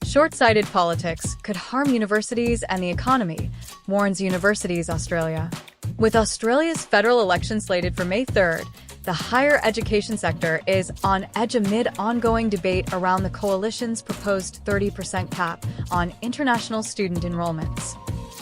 Short-sighted politics could harm universities and the economy, warns Universities Australia. With Australia's federal election slated for May 3rd, the higher education sector is on edge amid ongoing debate around the coalition's proposed 30% cap on international student enrollments.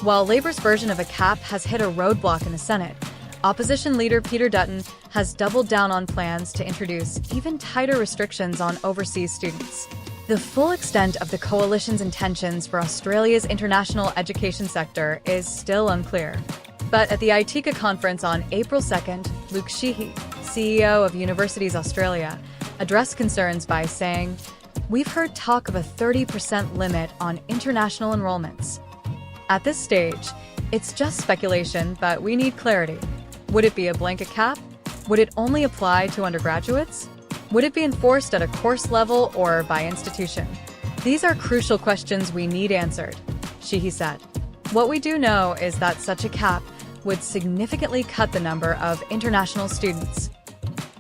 While Labor's version of a cap has hit a roadblock in the Senate, opposition leader Peter Dutton has doubled down on plans to introduce even tighter restrictions on overseas students. The full extent of the coalition's intentions for Australia's international education sector is still unclear. But at the ITECA conference on April 2nd, Luke Sheehy, CEO of Universities Australia, addressed concerns by saying, "We've heard talk of a 30% limit on international enrollments. At this stage, it's just speculation, but we need clarity. Would it be a blanket cap? Would it only apply to undergraduates? Would it be enforced at a course level or by institution? These are crucial questions we need answered," Sheehy said. "What we do know is that such a cap would significantly cut the number of international students."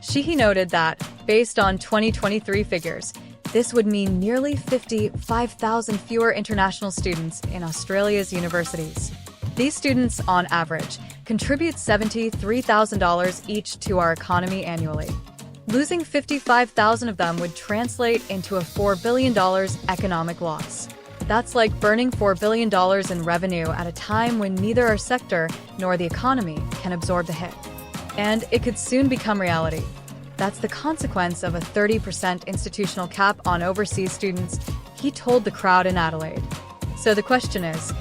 Sheehy noted that, based on 2023 figures, this would mean nearly 55,000 fewer international students in Australia's universities. These students, on average, contribute $73,000 each to our economy annually. Losing 55,000 of them would translate into a $4 billion economic loss. That's like burning $4 billion in revenue at a time when neither our sector nor the economy can absorb the hit. And it could soon become reality. That's the consequence of a 30% institutional cap on overseas students, he told the crowd in Adelaide. So the question is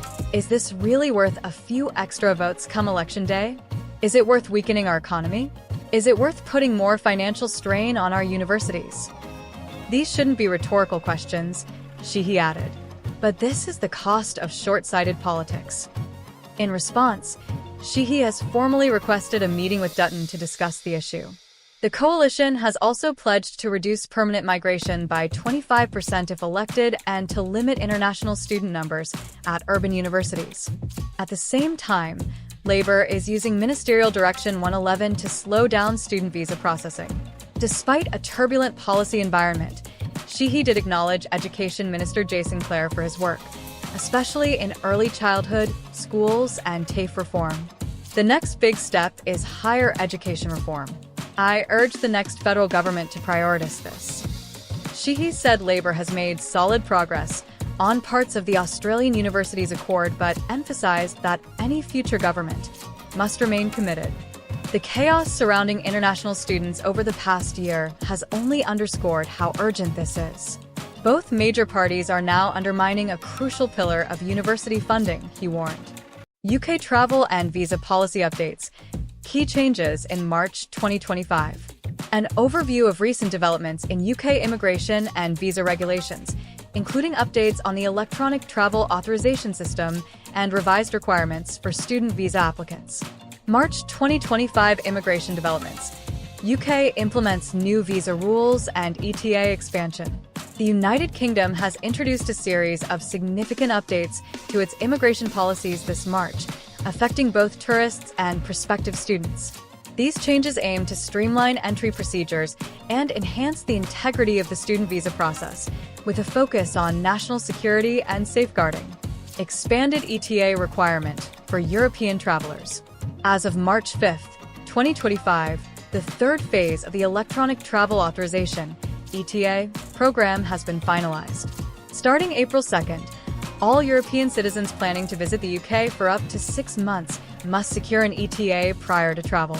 this really worth a few extra votes come election day? Is it worth weakening our economy? Is it worth putting more financial strain on our universities? These shouldn't be rhetorical questions, Sheehy added. But this is the cost of short-sighted politics. In response, Sheehy has formally requested a meeting with Dutton to discuss the issue. The coalition has also pledged to reduce permanent migration by 25% if elected and to limit international student numbers at urban universities. At the same time, Labor is using Ministerial Direction 111 to slow down student visa processing. Despite a turbulent policy environment, Sheehy did acknowledge Education Minister Jason Clare for his work, especially in early childhood, schools, and TAFE reform. The next big step is higher education reform. "I urge the next federal government to prioritize this." Sheehy said Labor has made solid progress on parts of the Australian Universities Accord, but emphasized that any future government must remain committed. The chaos surrounding international students over the past year has only underscored how urgent this is. Both major parties are now undermining a crucial pillar of university funding, he warned. UK travel and visa policy updates. Key changes in March 2025. An overview of recent developments in UK immigration and visa regulations, including updates on the electronic travel authorization system and revised requirements for student visa applicants. March 2025 immigration developments. UK implements new visa rules and ETA expansion. The United Kingdom has introduced a series of significant updates to its immigration policies this March, affecting both tourists and prospective students. These changes aim to streamline entry procedures and enhance the integrity of the student visa process, with a focus on national security and safeguarding. Expanded ETA requirement for European travelers. As of March 5, 2025, the third phase of the Electronic Travel Authorization (ETA) program has been finalized. Starting April 2nd, all European citizens planning to visit the UK for up to 6 months must secure an ETA prior to travel.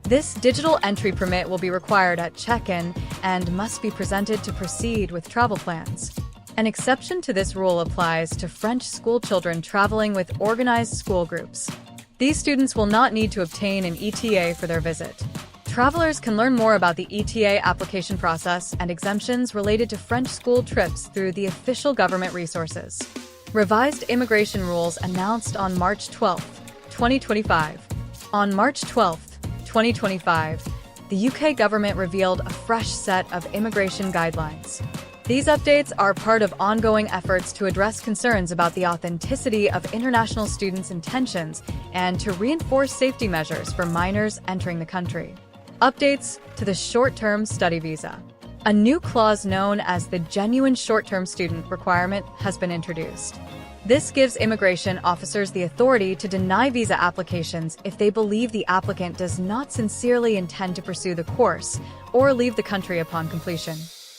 This digital entry permit will be required at check-in and must be presented to proceed with travel plans. An exception to this rule applies to French school children traveling with organized school groups. These students will not need to obtain an ETA for their visit. Travelers can learn more about the ETA application process and exemptions related to French school trips through the official government resources. Revised immigration rules announced on March 12, 2025. On March 12, 2025, the UK government revealed a fresh set of immigration guidelines. These updates are part of ongoing efforts to address concerns about the authenticity of international students' intentions and to reinforce safety measures for minors entering the country. Updates to the short-term study visa. A new clause known as the genuine short-term student requirement has been introduced. This gives immigration officers the authority to deny visa applications if they believe the applicant does not sincerely intend to pursue the course or leave the country upon completion.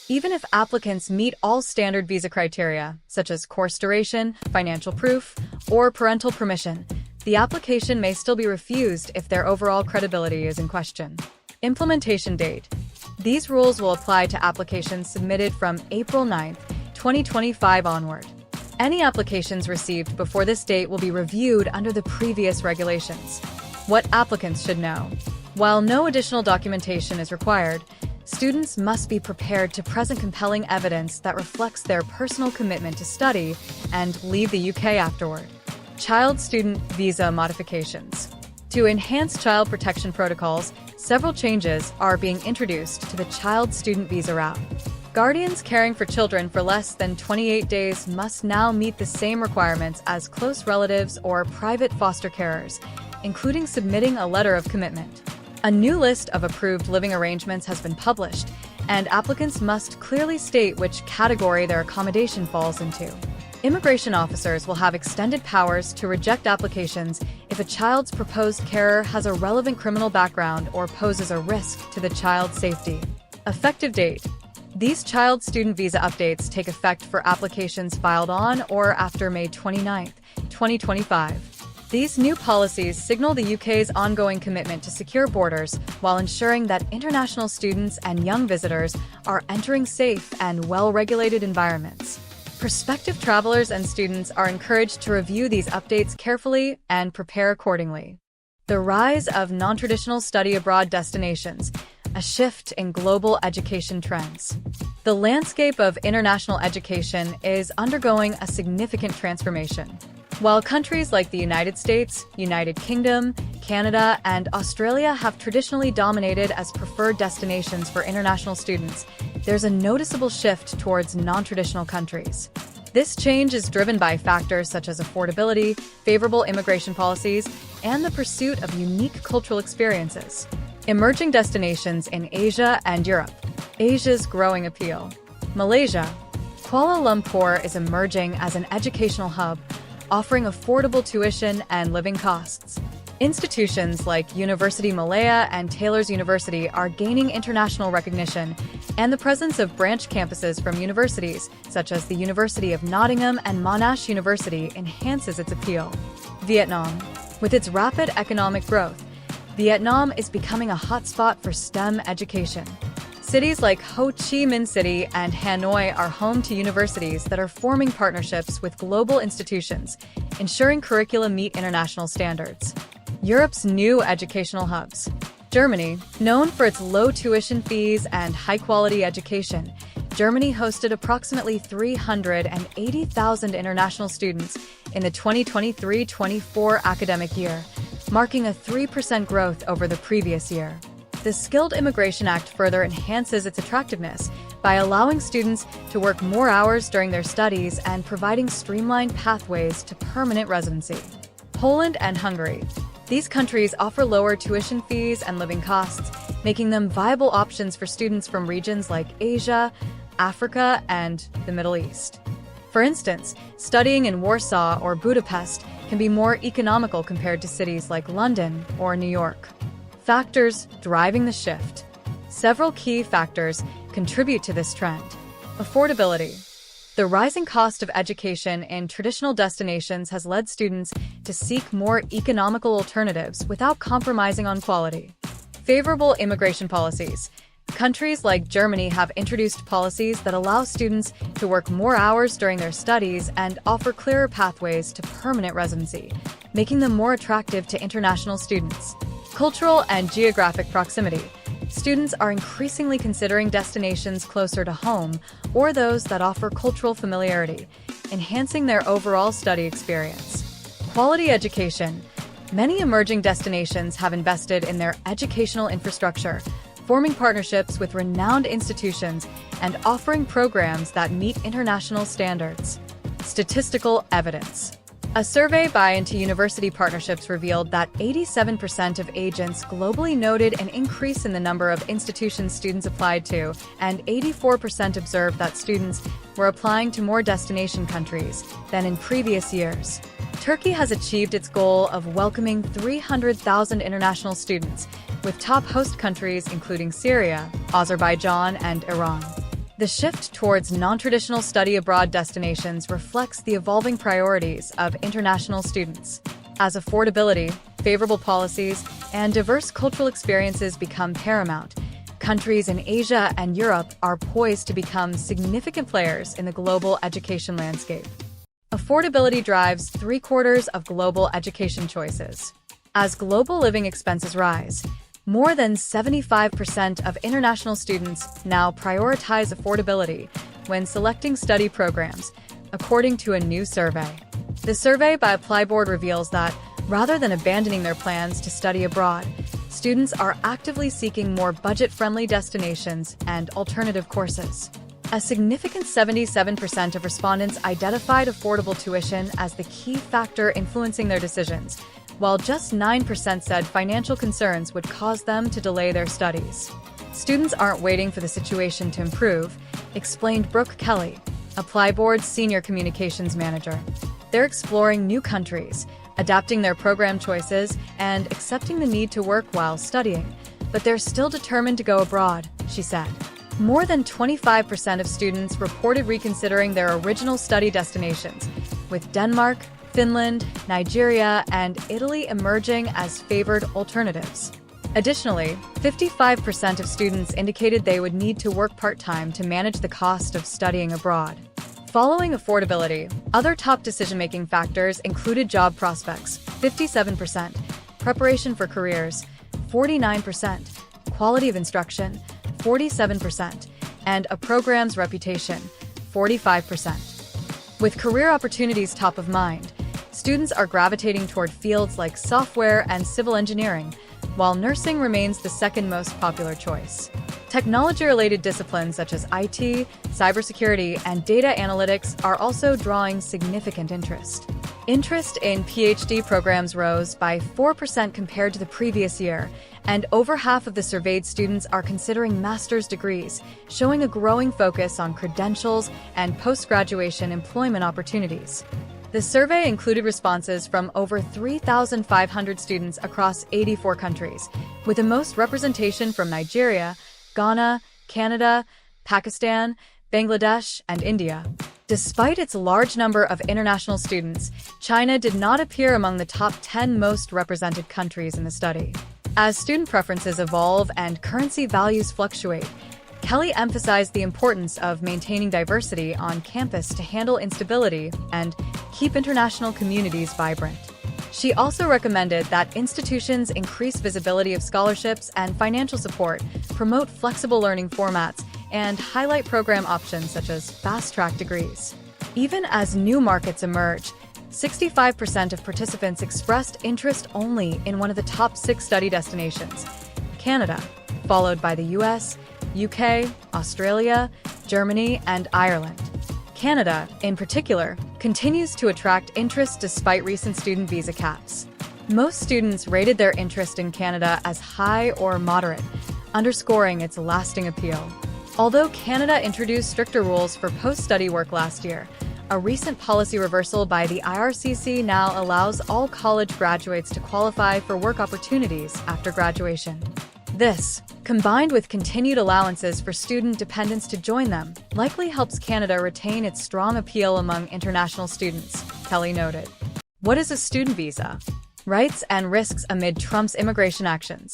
Even if applicants meet all standard visa criteria, such as course duration, financial proof, or parental permission, the application may still be refused if their overall credibility is in question. Implementation date. These rules will apply to applications submitted from April 9, 2025 onward. Any applications received before this date will be reviewed under the previous regulations. What applicants should know. While no additional documentation is required, students must be prepared to present compelling evidence that reflects their personal commitment to study and leave the UK afterward. Child student visa modifications. To enhance child protection protocols, several changes are being introduced to the child student visa route. Guardians caring for children for less than 28 days must now meet the same requirements as close relatives or private foster carers, including submitting a letter of commitment. A new list of approved living arrangements has been published, and applicants must clearly state which category their accommodation falls into. Immigration officers will have extended powers to reject applications if a child's proposed carer has a relevant criminal background or poses a risk to the child's safety. Effective date. These child student visa updates take effect for applications filed on or after May 29, 2025. These new policies signal the UK's ongoing commitment to secure borders while ensuring that international students and young visitors are entering safe and well-regulated environments. Prospective travelers and students are encouraged to review these updates carefully and prepare accordingly. The rise of non-traditional study abroad destinations, a shift in global education trends. The landscape of international education is undergoing a significant transformation. While countries like the United States, United Kingdom, Canada, and Australia have traditionally dominated as preferred destinations for international students, there's a noticeable shift towards non-traditional countries. This change is driven by factors such as affordability, favorable immigration policies, and the pursuit of unique cultural experiences. Emerging destinations in Asia and Europe. Asia's growing appeal. Malaysia. Kuala Lumpur is emerging as an educational hub, offering affordable tuition and living costs. Institutions like University Malaya and Taylor's University are gaining international recognition, and the presence of branch campuses from universities, such as the University of Nottingham and Monash University, enhances its appeal. Vietnam. With its rapid economic growth, Vietnam is becoming a hotspot for STEM education. Cities like Ho Chi Minh City and Hanoi are home to universities that are forming partnerships with global institutions, ensuring curricula meet international standards. Europe's new educational hubs. Germany, known for its low tuition fees and high-quality education, Germany hosted approximately 380,000 international students in the 2023-24 academic year, marking a 3% growth over the previous year. The Skilled Immigration Act further enhances its attractiveness by allowing students to work more hours during their studies and providing streamlined pathways to permanent residency. Poland and Hungary. These countries offer lower tuition fees and living costs, making them viable options for students from regions like Asia, Africa, and the Middle East. For instance, studying in Warsaw or Budapest can be more economical compared to cities like London or New York. Factors driving the shift. Several key factors contribute to this trend. Affordability. The rising cost of education in traditional destinations has led students to seek more economical alternatives without compromising on quality. Favorable immigration policies. Countries like Germany have introduced policies that allow students to work more hours during their studies and offer clearer pathways to permanent residency, making them more attractive to international students. Cultural and geographic proximity. Students are increasingly considering destinations closer to home or those that offer cultural familiarity, enhancing their overall study experience. Quality education. Many emerging destinations have invested in their educational infrastructure, forming partnerships with renowned institutions and offering programs that meet international standards. Statistical evidence. A survey by Into University Partnerships revealed that 87% of agents globally noted an increase in the number of institutions students applied to, and 84% observed that students were applying to more destination countries than in previous years. Turkey has achieved its goal of welcoming 300,000 international students, with top host countries including Syria, Azerbaijan, and Iran. The shift towards non-traditional study abroad destinations reflects the evolving priorities of international students. As affordability, favorable policies, and diverse cultural experiences become paramount, countries in Asia and Europe are poised to become significant players in the global education landscape. Affordability drives three-quarters of global education choices. As global living expenses rise, more than 75% of international students now prioritize affordability when selecting study programs, according to a new survey. The survey by Applyboard reveals that, rather than abandoning their plans to study abroad, students are actively seeking more budget-friendly destinations and alternative courses. A significant 77% of respondents identified affordable tuition as the key factor influencing their decisions, while just 9% said financial concerns would cause them to delay their studies. Students aren't waiting for the situation to improve, explained Brooke Kelly, Applyboard's senior communications manager. They're exploring new countries, adapting their program choices, and accepting the need to work while studying, but they're still determined to go abroad, she said. More than 25% of students reported reconsidering their original study destinations, with Denmark, Finland, Nigeria, and Italy emerging as favored alternatives. Additionally, 55% of students indicated they would need to work part-time to manage the cost of studying abroad. Following affordability, other top decision-making factors included job prospects, 57%, preparation for careers, 49%, quality of instruction, 47%, and a program's reputation, 45%. With career opportunities top of mind, students are gravitating toward fields like software and civil engineering, while nursing remains the second most popular choice. Technology-related disciplines such as IT, cybersecurity, and data analytics are also drawing significant interest. Interest in PhD programs rose by 4% compared to the previous year, and over half of the surveyed students are considering master's degrees, showing a growing focus on credentials and post-graduation employment opportunities. The survey included responses from over 3,500 students across 84 countries, with the most representation from Nigeria, Ghana, Canada, Pakistan, Bangladesh, and India. Despite its large number of international students, China did not appear among the top 10 most represented countries in the study. As student preferences evolve and currency values fluctuate, Kelly emphasized the importance of maintaining diversity on campus to handle instability and keep international communities vibrant. She also recommended that institutions increase visibility of scholarships and financial support, promote flexible learning formats, and highlight program options such as fast-track degrees. Even as new markets emerge, 65% of participants expressed interest only in one of the top 6 study destinations: Canada, followed by the US, UK, Australia, Germany, and Ireland. Canada, in particular, continues to attract interest despite recent student visa caps. Most students rated their interest in Canada as high or moderate, underscoring its lasting appeal. Although Canada introduced stricter rules for post-study work last year, a recent policy reversal by the IRCC now allows all college graduates to qualify for work opportunities after graduation. This, combined with continued allowances for student dependents to join them, likely helps Canada retain its strong appeal among international students, Kelly noted. What is a student visa? Rights and risks amid Trump's immigration actions.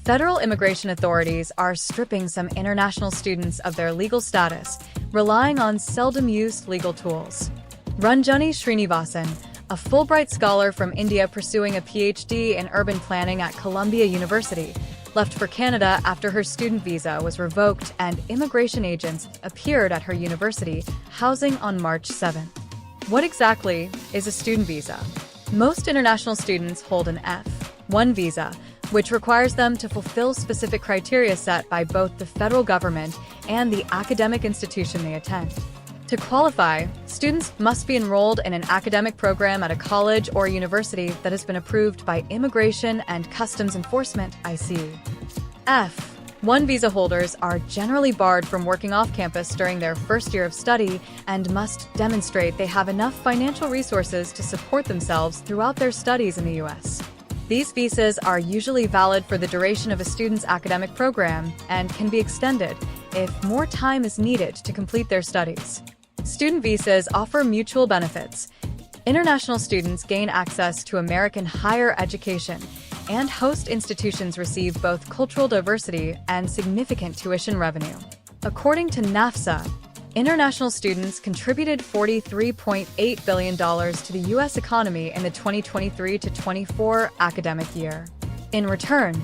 Federal immigration authorities are stripping some international students of their legal status, relying on seldom-used legal tools. Ranjani Srinivasan, a Fulbright scholar from India pursuing a PhD in urban planning at Columbia University, left for Canada after her student visa was revoked and immigration agents appeared at her university housing on March 7. What exactly is a student visa? Most international students hold an F-1 visa, which requires them to fulfill specific criteria set by both the federal government and the academic institution they attend. To qualify, students must be enrolled in an academic program at a college or university that has been approved by Immigration and Customs Enforcement (ICE). F1 visa holders are generally barred from working off campus during their first year of study and must demonstrate they have enough financial resources to support themselves throughout their studies in the U.S. These visas are usually valid for the duration of a student's academic program and can be extended if more time is needed to complete their studies. Student visas offer mutual benefits. International students gain access to American higher education, and host institutions receive both cultural diversity and significant tuition revenue. According to NAFSA, international students contributed $43.8 billion to the U.S. economy in the 2023-24 academic year. In return,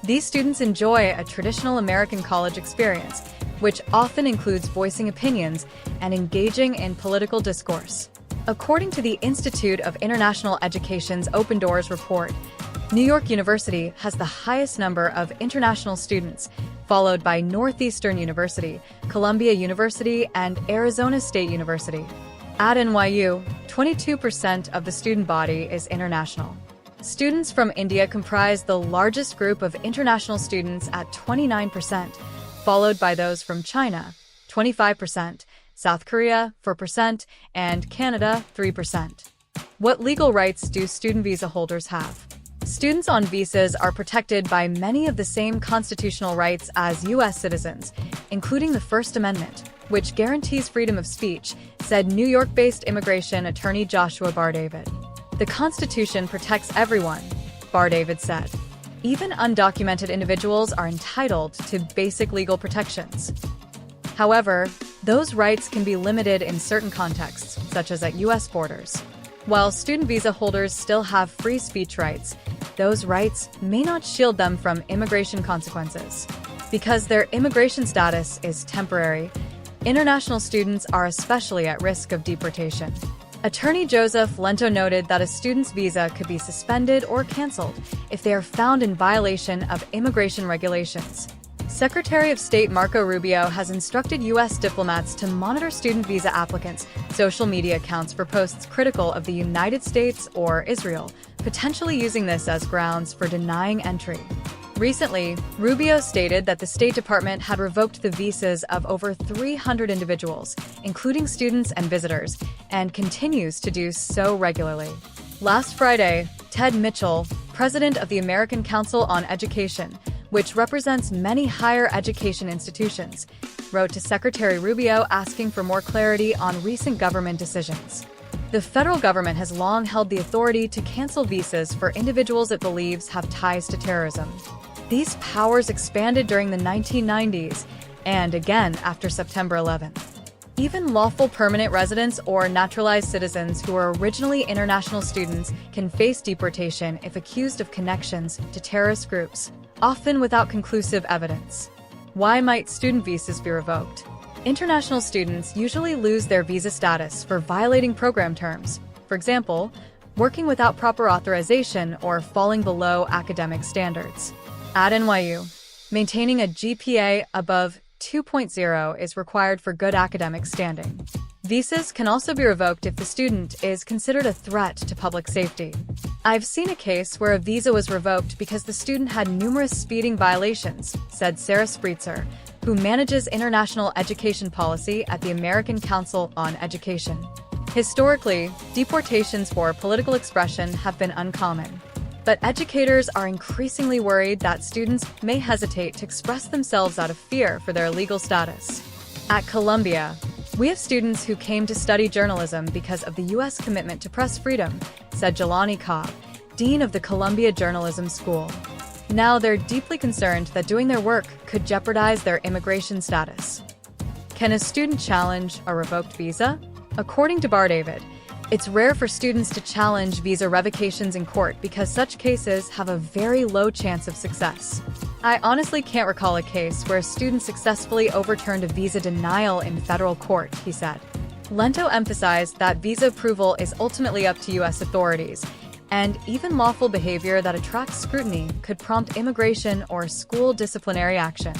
these students enjoy a traditional American college experience, which often includes voicing opinions and engaging in political discourse. According to the Institute of International Education's Open Doors report, New York University has the highest number of international students, followed by Northeastern University, Columbia University, and Arizona State University. At NYU, 22% of the student body is international. Students from India comprise the largest group of international students at 29%, followed by those from China, 25%, South Korea, 4%, and Canada, 3%. What legal rights do student visa holders have? Students on visas are protected by many of the same constitutional rights as U.S. citizens, including the First Amendment, which guarantees freedom of speech, said New York-based immigration attorney Joshua Bardavid. The Constitution protects everyone, Bardavid said. Even undocumented individuals are entitled to basic legal protections. However, those rights can be limited in certain contexts, such as at U.S. borders. While student visa holders still have free speech rights, those rights may not shield them from immigration consequences. Because their immigration status is temporary, international students are especially at risk of deportation. Attorney Joseph Lento noted that a student's visa could be suspended or canceled if they are found in violation of immigration regulations. Secretary of State Marco Rubio has instructed U.S. diplomats to monitor student visa applicants' social media accounts for posts critical of the United States or Israel, potentially using this as grounds for denying entry. Recently, Rubio stated that the State Department had revoked the visas of over 300 individuals, including students and visitors, and continues to do so regularly. Last Friday, Ted Mitchell, president of the American Council on Education, which represents many higher education institutions, wrote to Secretary Rubio asking for more clarity on recent government decisions. The federal government has long held the authority to cancel visas for individuals it believes have ties to terrorism. These powers expanded during the 1990s and again after September 11th. Even lawful permanent residents or naturalized citizens who were originally international students can face deportation if accused of connections to terrorist groups, often without conclusive evidence. Why might student visas be revoked? International students usually lose their visa status for violating program terms, for example, working without proper authorization or falling below academic standards. At NYU, maintaining a GPA above 2.0 is required for good academic standing. Visas can also be revoked if the student is considered a threat to public safety. I've seen a case where a visa was revoked because the student had numerous speeding violations, said Sarah Spritzer, who manages international education policy at the American Council on Education. Historically, deportations for political expression have been uncommon. But educators are increasingly worried that students may hesitate to express themselves out of fear for their legal status. At Columbia, we have students who came to study journalism because of the U.S. commitment to press freedom, said Jelani Cobb, dean of the Columbia Journalism School. Now they're deeply concerned that doing their work could jeopardize their immigration status. Can a student challenge a revoked visa? According to Bardavid, it's rare for students to challenge visa revocations in court because such cases have a very low chance of success. I honestly can't recall a case where a student successfully overturned a visa denial in federal court, he said. Lento emphasized that visa approval is ultimately up to U.S. authorities, and even lawful behavior that attracts scrutiny could prompt immigration or school disciplinary action.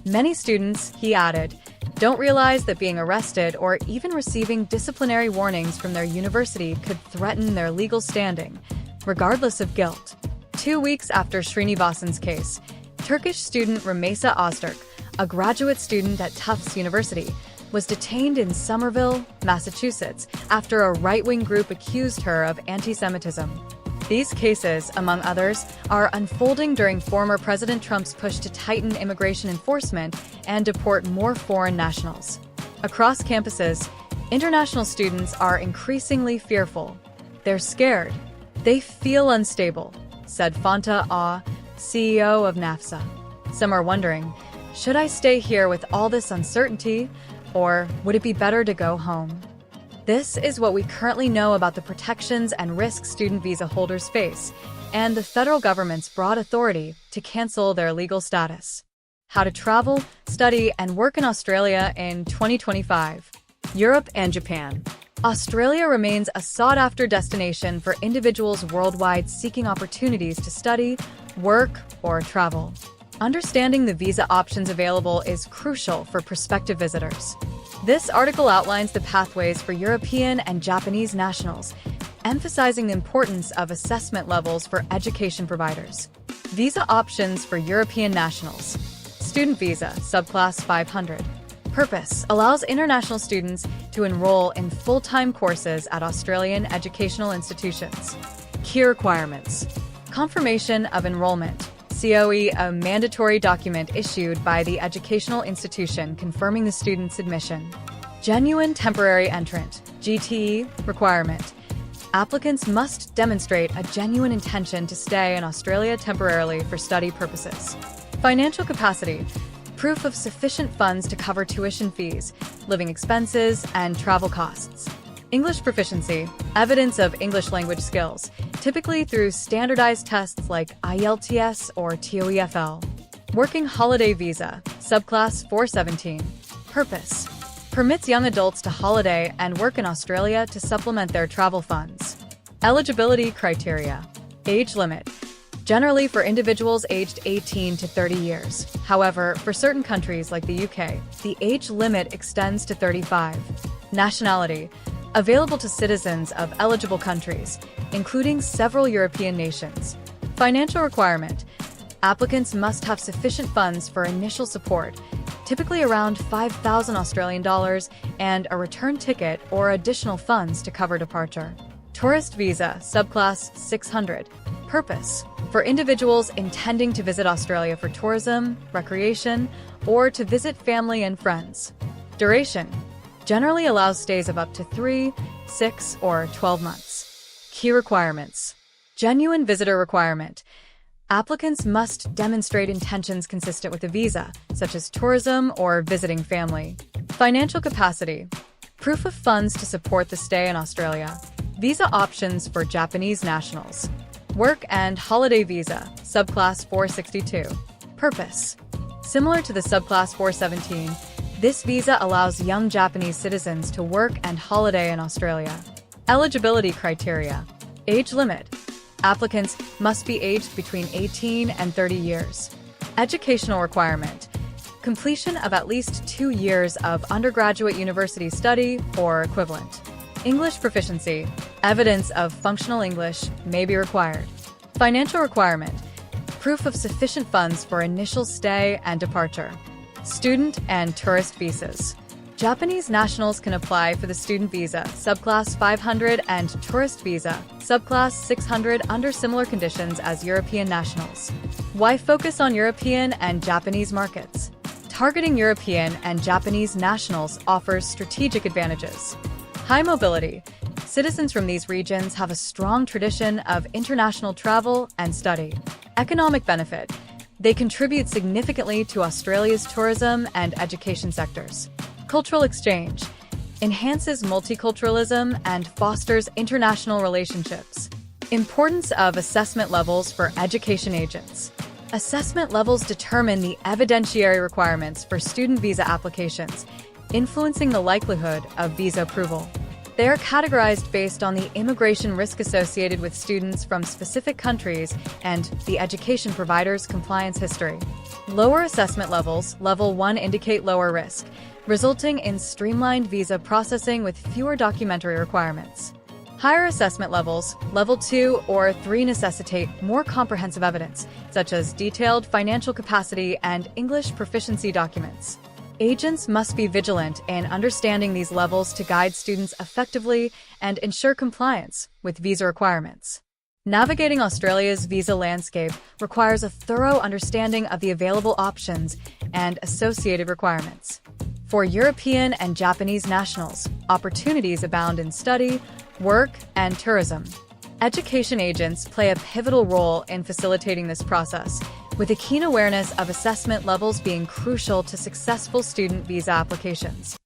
Many students, he added, don't realize that being arrested or even receiving disciplinary warnings from their university could threaten their legal standing, regardless of guilt. 2 weeks after Srinivasan's case, Turkish student Rümeysa Öztürk, a graduate student at Tufts University, was detained in Somerville, Massachusetts, after a right-wing group accused her of anti-Semitism. These cases, among others, are unfolding during former President Trump's push to tighten immigration enforcement and deport more foreign nationals. Across campuses, international students are increasingly fearful. They're scared. They feel unstable, said Fanta Ah, CEO of NAFSA. Some are wondering, should I stay here with all this uncertainty, or would it be better to go home? This is what we currently know about the protections and risks student visa holders face, and the federal government's broad authority to cancel their legal status. How to travel, study, and work in Australia in 2025. Europe and Japan. Australia remains a sought-after destination for individuals worldwide seeking opportunities to study, work, or travel. Understanding the visa options available is crucial for prospective visitors. This article outlines the pathways for European and Japanese nationals, emphasizing the importance of assessment levels for education providers. Visa options for European nationals. Student visa, subclass 500. Purpose: allows international students to enroll in full-time courses at Australian educational institutions. Key requirements: confirmation of enrollment. COE, a mandatory document issued by the educational institution confirming the student's admission. Genuine temporary entrant, GTE, requirement. Applicants must demonstrate a genuine intention to stay in Australia temporarily for study purposes. Financial capacity, proof of sufficient funds to cover tuition fees, living expenses, and travel costs. English proficiency, evidence of English language skills, typically through standardized tests like IELTS or TOEFL. Working holiday visa, subclass 417. Purpose: permits young adults to holiday and work in Australia to supplement their travel funds. Eligibility criteria. Age limit, generally for individuals aged 18 to 30 years. However, for certain countries like the UK, the age limit extends to 35. Nationality, available to citizens of eligible countries, including several European nations. Financial requirement: applicants must have sufficient funds for initial support, typically around 5,000 Australian dollars, and a return ticket or additional funds to cover departure. Tourist visa, subclass 600. Purpose: for individuals intending to visit Australia for tourism, recreation, or to visit family and friends. Duration: generally allows stays of up to 3, 6, or 12 months. Key requirements: genuine visitor requirement. Applicants must demonstrate intentions consistent with a visa, such as tourism or visiting family. Financial capacity, proof of funds to support the stay in Australia. Visa options for Japanese nationals. Work and holiday visa, subclass 462. Purpose: similar to the subclass 417, this visa allows young Japanese citizens to work and holiday in Australia. Eligibility criteria. Age limit: applicants must be aged between 18 and 30 years. Educational requirement: completion of at least 2 years of undergraduate university study or equivalent. English proficiency: evidence of functional English may be required. Financial requirement: proof of sufficient funds for initial stay and departure. Student and tourist visas. Japanese nationals can apply for the student visa, subclass 500, and tourist visa, subclass 600, under similar conditions as European nationals. Why focus on European and Japanese markets? Targeting European and Japanese nationals offers strategic advantages. High mobility. Citizens from these regions have a strong tradition of international travel and study. Economic benefit. They contribute significantly to Australia's tourism and education sectors. Cultural exchange enhances multiculturalism and fosters international relationships. Importance of assessment levels for education agents. Assessment levels determine the evidentiary requirements for student visa applications, influencing the likelihood of visa approval. They are categorized based on the immigration risk associated with students from specific countries and the education provider's compliance history. Lower assessment levels, level 1, indicate lower risk, resulting in streamlined visa processing with fewer documentary requirements. Higher assessment levels, level 2 or 3, necessitate more comprehensive evidence, such as detailed financial capacity and English proficiency documents. Agents must be vigilant in understanding these levels to guide students effectively and ensure compliance with visa requirements. Navigating Australia's visa landscape requires a thorough understanding of the available options and associated requirements. For European and Japanese nationals, opportunities abound in study, work, and tourism. Education agents play a pivotal role in facilitating this process, with a keen awareness of assessment levels being crucial to successful student visa applications.